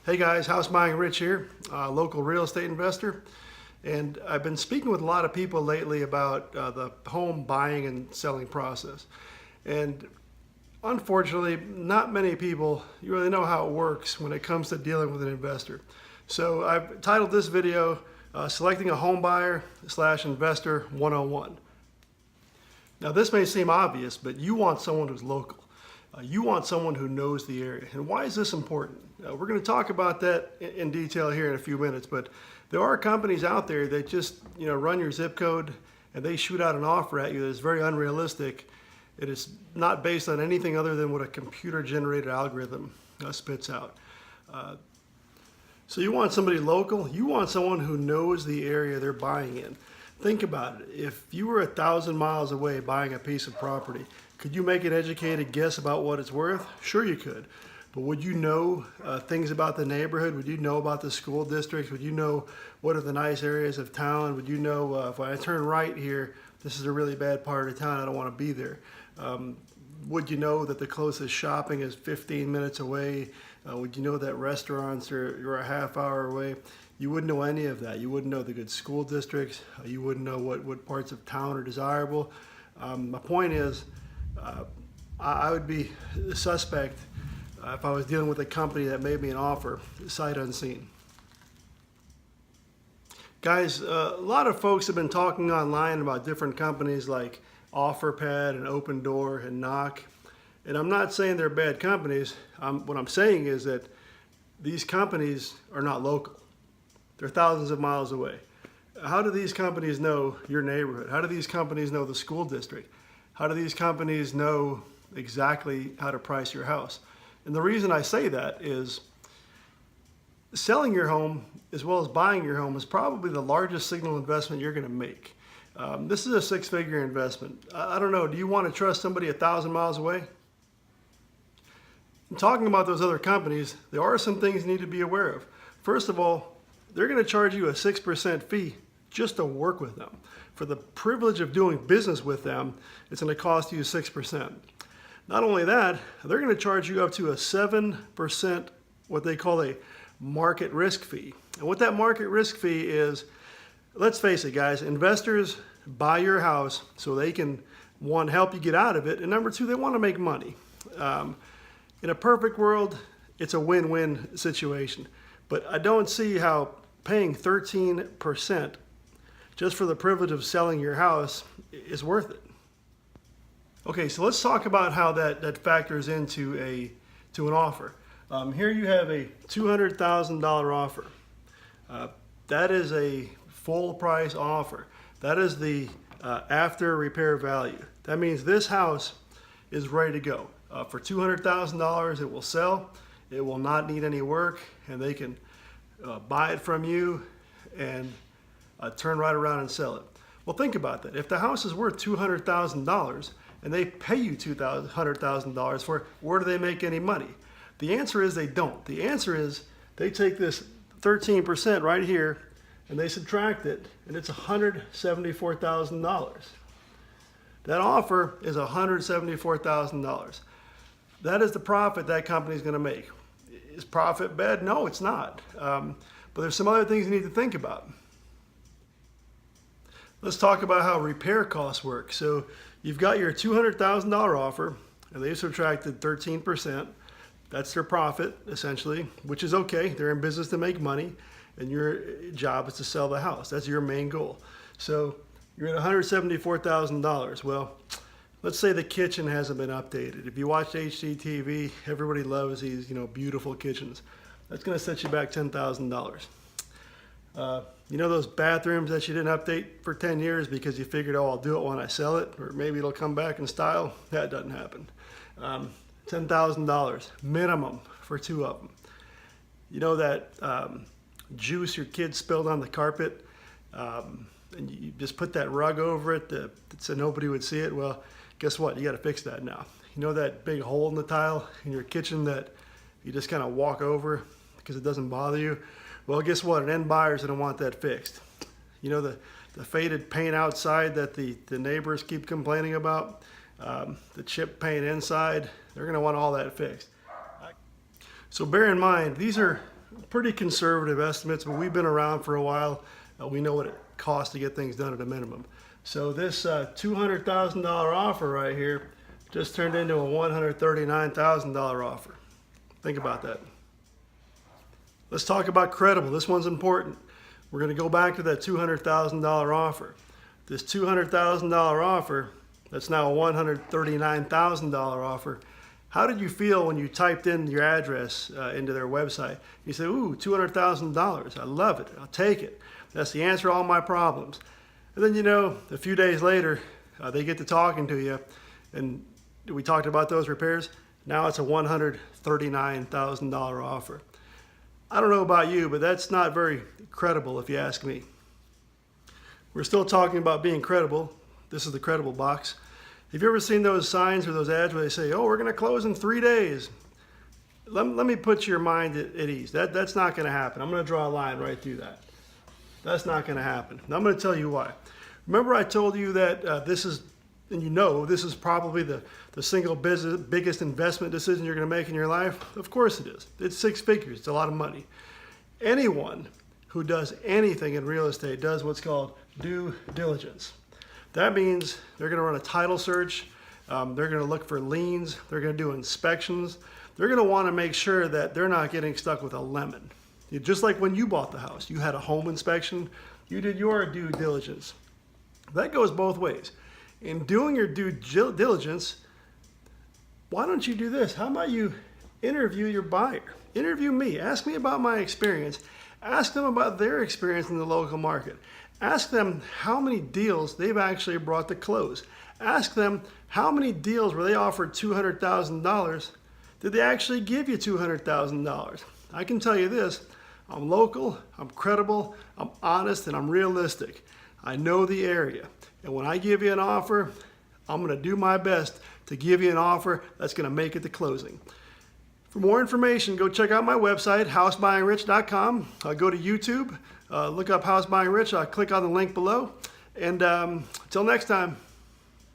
Hey guys, House Buying Rich here, local real estate investor. And I've been speaking with a lot of people lately about the home buying and selling process. And unfortunately, not many people really know how it works when it comes to dealing with an investor. So I've titled this video, Selecting a Home Buyer / Investor 101. Now this may seem obvious, but you want someone who's local. You want someone who knows the area. And why is this important? We're going to talk about that in detail here in a few minutes, but there are companies out there that just run your zip code and they shoot out an offer at you that's very unrealistic. It is not based on anything other than what a computer generated algorithm spits out. So you want somebody local, you want someone who knows the area they're buying in. Think about it. If you were 1,000 miles away buying a piece of property, could you make an educated guess about what it's worth? Sure you could. But would you know things about the neighborhood? Would you know about the school districts? Would you know what are the nice areas of town? Would you know if I turn right here, this is a really bad part of town, I don't want to be there? Would you know that the closest shopping is 15 minutes away? Would you know that restaurants are a half hour away? You wouldn't know any of that. You wouldn't know the good school districts. You wouldn't know what parts of town are desirable. My point is, I would be suspect if I was dealing with a company that made me an offer sight unseen. Guys, a lot of folks have been talking online about different companies like OfferPad and Open Door and Knock. And I'm not saying they're bad companies. What I'm saying is that these companies are not local. They're thousands of miles away. How do these companies know your neighborhood? How do these companies know the school district? How do these companies know exactly how to price your house? And the reason I say that is selling your home as well as buying your home is probably the largest single investment you're going to make. This is a six-figure investment. I don't know, do you want to trust somebody 1,000 miles away? And talking about those other companies, there are some things you need to be aware of. First of all, they're going to charge you a 6% fee just to work with them. For the privilege of doing business with them, it's going to cost you 6%. Not only that, they're going to charge you up to a 7%, what they call a market risk fee. And what that market risk fee is, let's face it guys, investors buy your house so they can, one, help you get out of it, and number two, they want to make money. In a perfect world, it's a win-win situation. But I don't see how paying 13% just for the privilege of selling your house is worth it. Okay, so let's talk about how that factors into an offer. Here you have a $200,000 offer. That is a full price offer. That is the after repair value. That means this house is ready to go. For $200,000 it will sell. It will not need any work, and they can buy it from you and turn right around and sell it. Well, think about that. If the house is worth $200,000 and they pay you $100,000 for it, where do they make any money? The answer is they don't. The answer is they take this 13% right here and they subtract it, and it's $174,000. That offer is $174,000. That is the profit that company is going to make. Is profit bad? No, it's not. But there's some other things you need to think about. Let's talk about how repair costs work. So you've got your $200,000 offer, and they've subtracted 13%. That's their profit, essentially, which is okay. They're in business to make money, and your job is to sell the house. That's your main goal. So you're at $174,000. Well, let's say the kitchen hasn't been updated. If you watch HGTV, everybody loves these, beautiful kitchens. That's going to set you back $10,000. You know those bathrooms that you didn't update for 10 years because you figured, oh, I'll do it when I sell it, or maybe it'll come back in style? That doesn't happen. $10,000 minimum for two of them. You know that juice your kids spilled on the carpet, and you just put that rug over it so nobody would see it? Well, guess what? You got to fix that now. You know that big hole in the tile in your kitchen that you just kind of walk over because it doesn't bother you? Well, guess what? An end buyer's going to want that fixed. You know the faded paint outside that the neighbors keep complaining about? The chip paint inside, they're going to want all that fixed. So bear in mind, these are pretty conservative estimates, but we've been around for a while. We know what it costs to get things done at a minimum. So this $200,000 offer right here just turned into a $139,000 offer. Think about that. Let's talk about credible. This one's important. We're going to go back to that $200,000 offer. This $200,000 offer, that's now a $139,000 offer. How did you feel when you typed in your address into their website? You said, ooh, $200,000. I love it. I'll take it. That's the answer to all my problems. And then, you know, a few days later, they get to talking to you, and we talked about those repairs. Now it's a $139,000 offer. I don't know about you, but that's not very credible if you ask me. We're still talking about being credible. This is the credible box. Have you ever seen those signs or those ads where they say, oh, we're going to close in 3 days? Let me put your mind at ease. That's not going to happen. I'm going to draw a line right through that. That's not going to happen. And I'm going to tell you why. Remember I told you that this is, and you know, this is probably the single biggest investment decision you're going to make in your life? Of course it is. It's 6 figures. It's a lot of money. Anyone who does anything in real estate does what's called due diligence. That means they're going to run a title search. They're going to look for liens. They're going to do inspections. They're going to want to make sure that they're not getting stuck with a lemon. Just like when you bought the house, you had a home inspection. You did your due diligence. That goes both ways. In doing your due diligence, why don't you do this? How about you interview your buyer? Interview me. Ask me about my experience. Ask them about their experience in the local market. Ask them how many deals they've actually brought to close. Ask them how many deals where they offered $200,000 did they actually give you $200,000. I can tell you this, I'm local, I'm credible, I'm honest, and I'm realistic. I know the area. And when I give you an offer, I'm going to do my best to give you an offer that's going to make it to closing. For more information, go check out my website, housebuyingrich.com. Go to YouTube, look up House Buying Rich. Click on the link below. And until next time.